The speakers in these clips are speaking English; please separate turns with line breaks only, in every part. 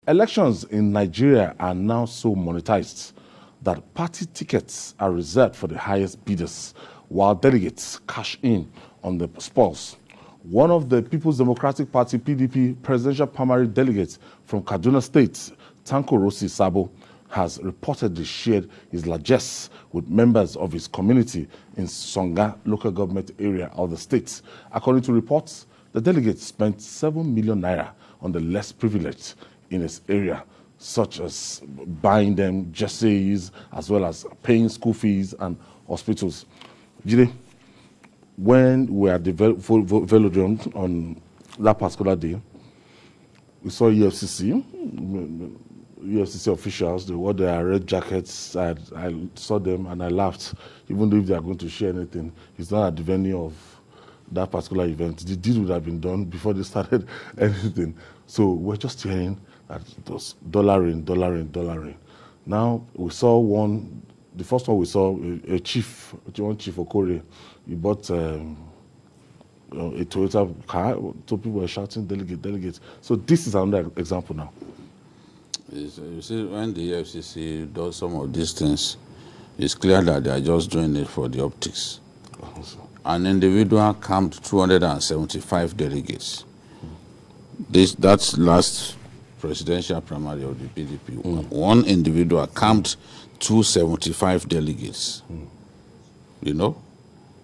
Elections in Nigeria are now so monetized that party tickets are reserved for the highest bidders, while delegates cash in on the spoils. One of the People's Democratic Party PDP presidential primary delegates from Kaduna State, Tanko Rossi Sabo, has reportedly shared his largesse with members of his community in Sanga Local Government Area of the state. According to reports, the delegate spent 7 million naira on the less privileged in his area, such as buying them jerseys, as well as paying school fees and hospitals. Jide, when we were at the velodrome on that particular day, we saw EFCC officials. They wore their red jackets. I saw them and I laughed. Even though if they are going to share anything, it's not at the venue of that particular event. The deal would have been done before they started anything. So we're just hearing that it was dollaring. Now we saw one. The first one we saw one chief Okore. He bought a Toyota car. So people were shouting, delegate. So this is another example now.
You see, when the FCC does some of these things, it's clear that they are just doing it for the optics. An individual camped 275 delegates. That's last presidential primary of the PDP. One individual camped 275 delegates. You know?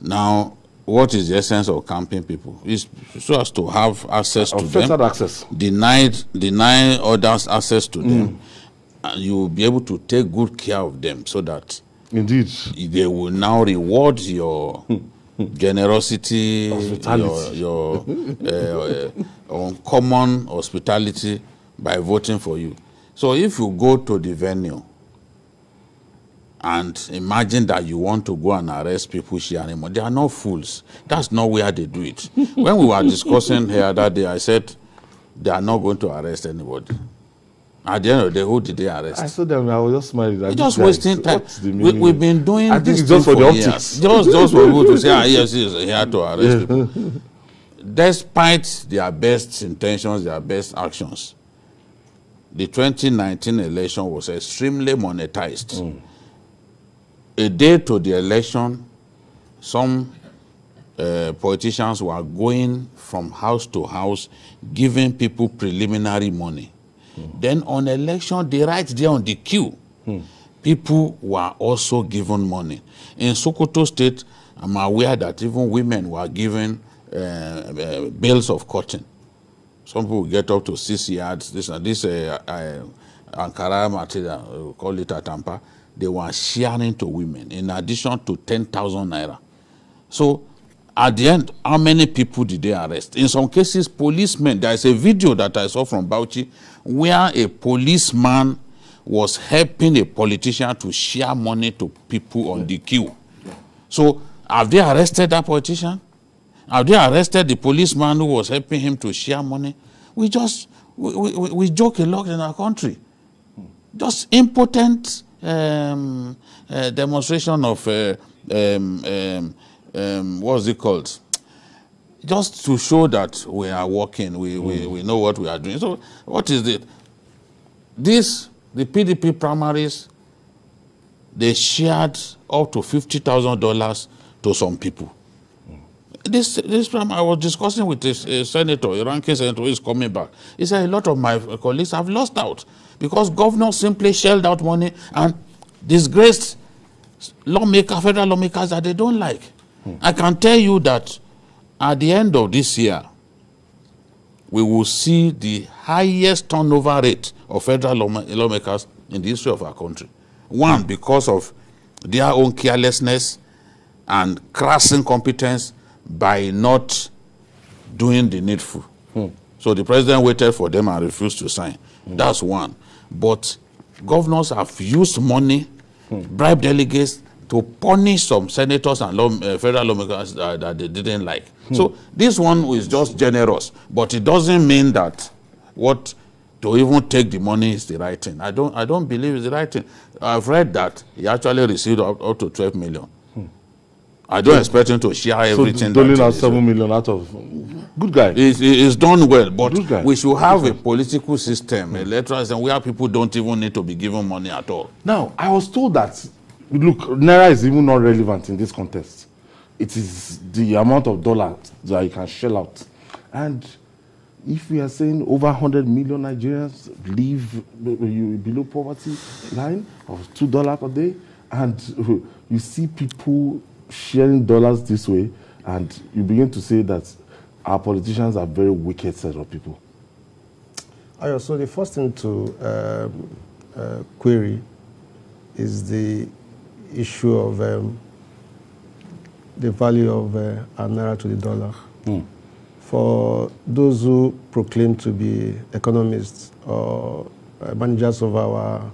Now, what is the essence of camping people? It's so as to have access to them.
Access.
Deny others access to them. And you will be able to take good care of them so that
indeed
they will now reward your generosity, your uncommon hospitality by voting for you. So if you go to the venue and imagine that you want to go and arrest people sharing money, they are not fools. That's not where they do it. When we were discussing here that day, I said they are not going to arrest anybody. At the end of the day, who did they arrest?
I saw them. I was just smiling.
You're just wasting time. We've been doing this
just for the optics.
Just for people to say, yes, is here to arrest people. Despite their best intentions, their best actions, the 2019 election was extremely monetized. A day to the election, some politicians were going from house to house, giving people preliminary money. Then on election day, right there on the queue, people were also given money. In Sokoto State, I'm aware that even women were given bales of cotton. Some people get up to 6 yards. This Ankara material, we call it Atampa, they were sharing to women in addition to 10,000 naira. So at the end, how many people did they arrest? In some cases, policemen. There is a video that I saw from Bauchi where a policeman was helping a politician to share money to people on the queue. So have they arrested that politician? Have they arrested the policeman who was helping him to share money? We joke a lot in our country. Just impotent demonstration of what's it called? Just to show that we are working, we know what we are doing. So what is it? The PDP primaries, they shared up to $50,000 to some people. This time I was discussing with a senator, a ranking senator who is coming back. He said a lot of my colleagues have lost out because governors simply shelled out money and disgraced federal lawmakers that they don't like. I can tell you that at the end of this year, we will see the highest turnover rate of federal lawmakers in the history of our country. One, because of their own carelessness and crass incompetence by not doing the needful. So the president waited for them and refused to sign. That's one. But governors have used money, bribed delegates, to punish some senators and federal lawmakers that they didn't like. So this one is just generous, but it doesn't mean that to even take the money is the right thing. I don't believe it's the right thing. I've read that he actually received up to 12 million. I don't expect him to share everything.
So doling out 7 million out of good guy.
It's done well, but we should have a political system, electoral system, where people don't even need to be given money at all.
Now, I was told that, look, naira is even not relevant in this contest. It is the amount of dollars that you can shell out. And if we are saying over 100 million Nigerians live below poverty line of $2 per day, and you see people sharing dollars this way, and you begin to say that our politicians are very wicked set of people.
So the first thing to query is the issue of the value of our naira to the dollar. For those who proclaim to be economists or managers of our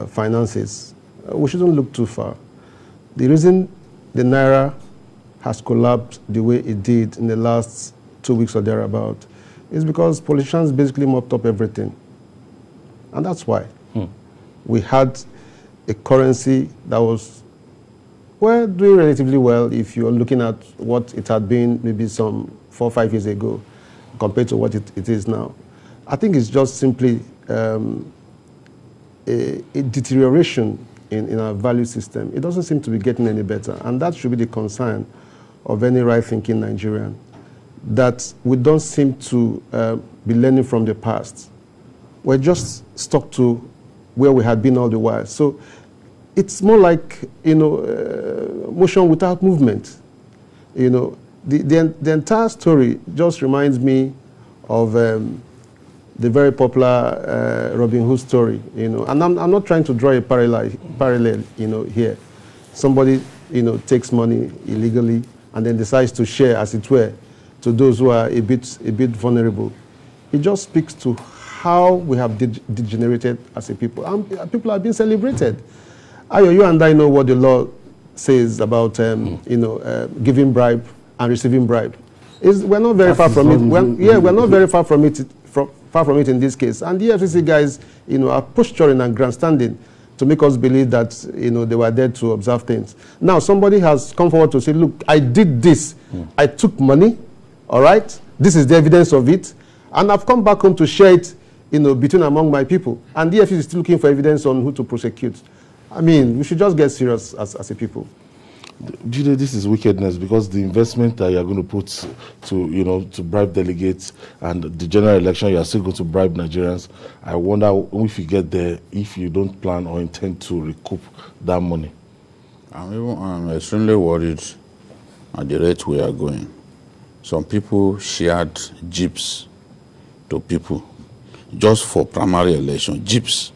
finances, we shouldn't look too far. The reason the naira has collapsed the way it did in the last 2 weeks or thereabout is because politicians basically mopped up everything. And that's why we had a currency that was, well, doing relatively well if you're looking at what it had been maybe some 4 or 5 years ago compared to what it is now. I think it's just simply a deterioration in our value system. It doesn't seem to be getting any better, and that should be the concern of any right-thinking Nigerian, that we don't seem to be learning from the past. We're just stuck to where we had been all the while. So it's more like, motion without movement. The entire story just reminds me of the very popular Robin Hood story, and I'm not trying to draw a parallel, here. Somebody, takes money illegally and then decides to share, as it were, to those who are a bit vulnerable. It just speaks to how we have degenerated as a people. And people are being celebrated. Ayo, you and I know what the law says about, giving bribe and receiving bribe. We're not very far from it. We're not very far from it. Far from it in this case. And the FCC guys, are posturing and grandstanding to make us believe that, they were there to observe things. Now, somebody has come forward to say, look, I did this. I took money, all right? This is the evidence of it. And I've come back home to share it, between among my people. And the FCC is still looking for evidence on who to prosecute. I mean, we should just get serious as a people.
Jide, this is wickedness, because the investment that you are going to put to bribe delegates, and the general election you are still going to bribe Nigerians. I wonder if you get there, if you don't plan or intend to recoup that money.
I'm extremely worried at the rate we are going. Some people shared jeeps to people just for primary election. Jeeps.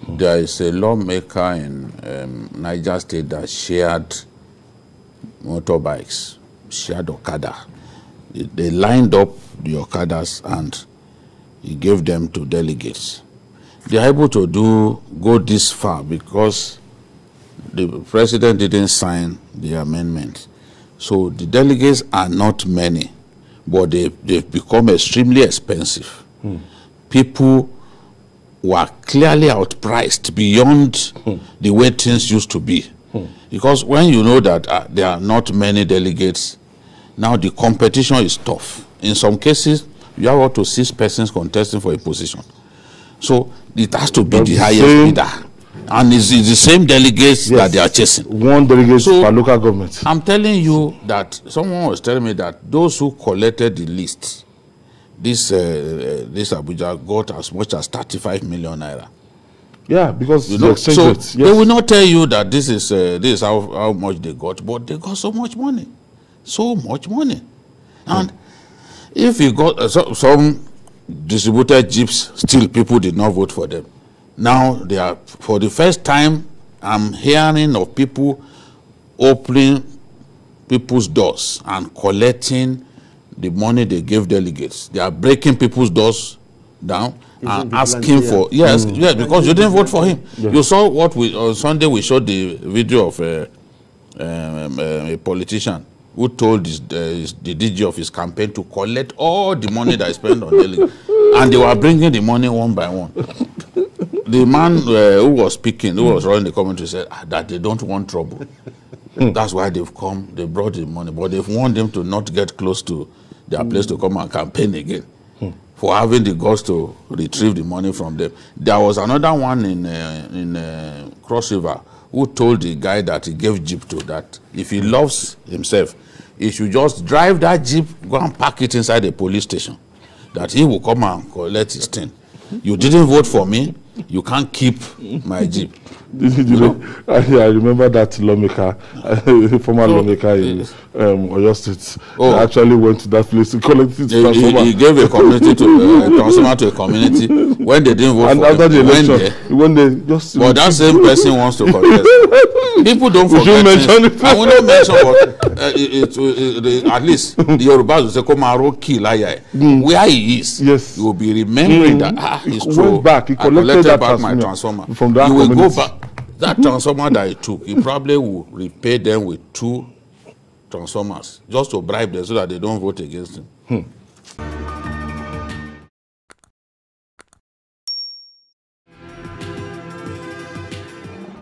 There is a lawmaker in Niger State that shared motorbikes, shared Okada. They lined up the Okadas and he gave them to delegates. They are able to go this far because the president didn't sign the amendment. So the delegates are not many, but they've become extremely expensive. People were clearly outpriced beyond the way things used to be. Because when you know that there are not many delegates, now the competition is tough. In some cases, you have up to 6 persons contesting for a position. So it has to be the highest bidder. And it's the same delegates that they are chasing.
One delegate per local government.
I'm telling you that someone was telling me that those who collected the list, this Abuja got as much as 35 million naira.
Yeah, because
the exchange rate, yes. They will not tell you that this is how much they got, but they got so much money. So much money. And if you got some distributed jeeps, still people did not vote for them. Now they are, for the first time, I'm hearing of people opening people's doors and collecting the money they gave delegates. They are breaking people's doors down and asking for, yes, because you didn't vote for him. Yeah. You saw what on Sunday we showed the video of a politician who told the DG of his campaign to collect all the money that he spent on delegates. And they were bringing the money one by one. The man who was speaking, who was running the commentary, said that they don't want trouble. That's why they've come, they brought the money, but they've warned them to not get close to their place to come and campaign again for having the guts to retrieve the money from them. There was another one in Cross River who told the guy that he gave Jeep to that if he loves himself, he should just drive that Jeep, go and park it inside the police station, that he will come and collect his thing. You didn't vote for me, you can't keep my Jeep.
I remember that lawmaker, former lawmaker in Oyo State, actually went to that place to collect his transformer.
He gave a community to a transformer to a community when they didn't vote
and
for
after
him.
the election, when they just...
But that same person wants to contest. People don't forget things. I will not mention, but at least the Yorubas will say, Komaro Kilaya. Where he is,
yes,
you will be remembering that he's
true. Went back, he collected that
back my transformer.
From that
he will
community.
go back. That transformer that he took, he probably will repay them with 2 transformers just to bribe them so that they don't vote against him.